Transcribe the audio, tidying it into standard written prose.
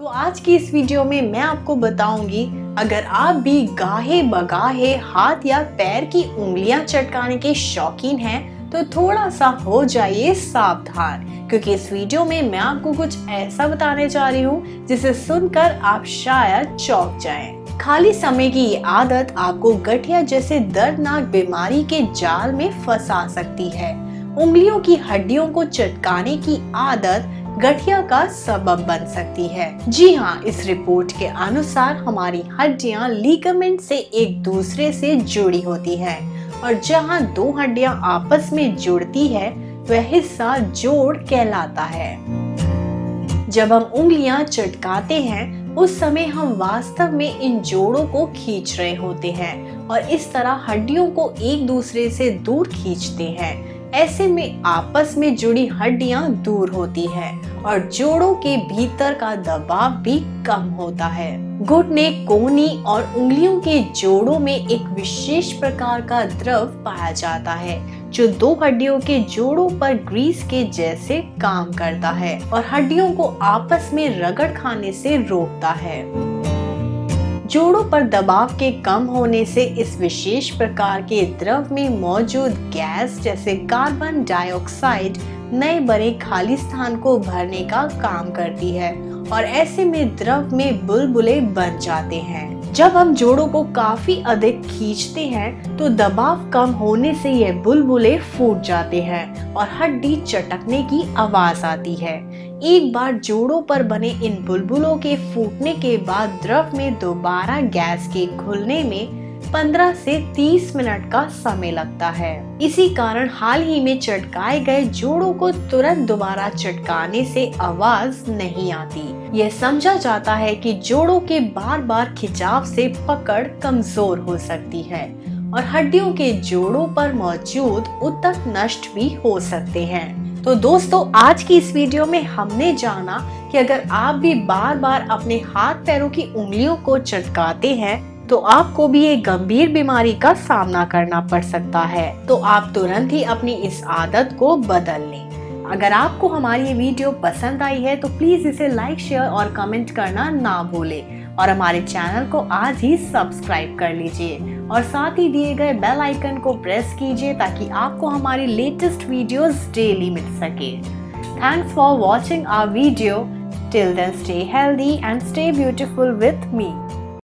तो आज की इस वीडियो में मैं आपको बताऊंगी, अगर आप भी गाहे बगाहे हाथ या पैर की उंगलियां चटकाने के शौकीन हैं तो थोड़ा सा हो जाइए सावधान, क्योंकि इस वीडियो में मैं आपको कुछ ऐसा बताने जा रही हूँ जिसे सुनकर आप शायद चौंक जाएं। खाली समय की ये आदत आपको गठिया जैसे दर्दनाक बीमारी के जाल में फंसा सकती है। उंगलियों की हड्डियों को चटकाने की आदत गठिया का सबब बन सकती है। जी हाँ, इस रिपोर्ट के अनुसार हमारी हड्डियां लिगामेंट से एक दूसरे से जुड़ी होती हैं और जहां दो हड्डियां आपस में जुड़ती है वह हिस्सा जोड़ कहलाता है। जब हम उंगलियां चटकाते हैं उस समय हम वास्तव में इन जोड़ों को खींच रहे होते हैं और इस तरह हड्डियों को एक दूसरे से दूर खींचते हैं। ऐसे में आपस में जुड़ी हड्डियां दूर होती है और जोड़ों के भीतर का दबाव भी कम होता है। घुटने, कोहनी और उंगलियों के जोड़ों में एक विशेष प्रकार का द्रव पाया जाता है जो दो हड्डियों के जोड़ों पर ग्रीस के जैसे काम करता है और हड्डियों को आपस में रगड़ खाने से रोकता है। जोड़ों पर दबाव के कम होने से इस विशेष प्रकार के द्रव में मौजूद गैस जैसे कार्बन डाइऑक्साइड नए बने खाली स्थान को भरने का काम करती है और ऐसे में द्रव में बुलबुले बन जाते हैं। जब हम जोड़ों को काफी अधिक खींचते हैं तो दबाव कम होने से यह बुलबुले फूट जाते हैं और हड्डी चटकने की आवाज आती है। एक बार जोड़ों पर बने इन बुलबुलों के फूटने के बाद द्रव में दोबारा गैस के घुलने में 15 से 30 मिनट का समय लगता है। इसी कारण हाल ही में चटकाए गए जोड़ों को तुरंत दोबारा चटकाने से आवाज नहीं आती। यह समझा जाता है कि जोड़ों के बार बार खिंचाव से पकड़ कमजोर हो सकती है और हड्डियों के जोड़ों पर मौजूद ऊतक नष्ट भी हो सकते हैं। तो दोस्तों, आज की इस वीडियो में हमने जाना कि अगर आप भी बार बार अपने हाथ पैरों की उंगलियों को चटकाते हैं तो आपको भी एक गंभीर बीमारी का सामना करना पड़ सकता है। तो आप तुरंत ही अपनी इस आदत को बदल लें। अगर आपको हमारी ये वीडियो पसंद आई है तो प्लीज इसे लाइक, शेयर और कमेंट करना ना भूलें और हमारे चैनल को आज ही सब्सक्राइब कर लीजिए और साथ ही दिए गए बेल आइकन को प्रेस कीजिए ताकि आपको हमारी लेटेस्ट वीडियोस डेली मिल सके। Thanks for watching our video. Till then, stay healthy and stay beautiful with me.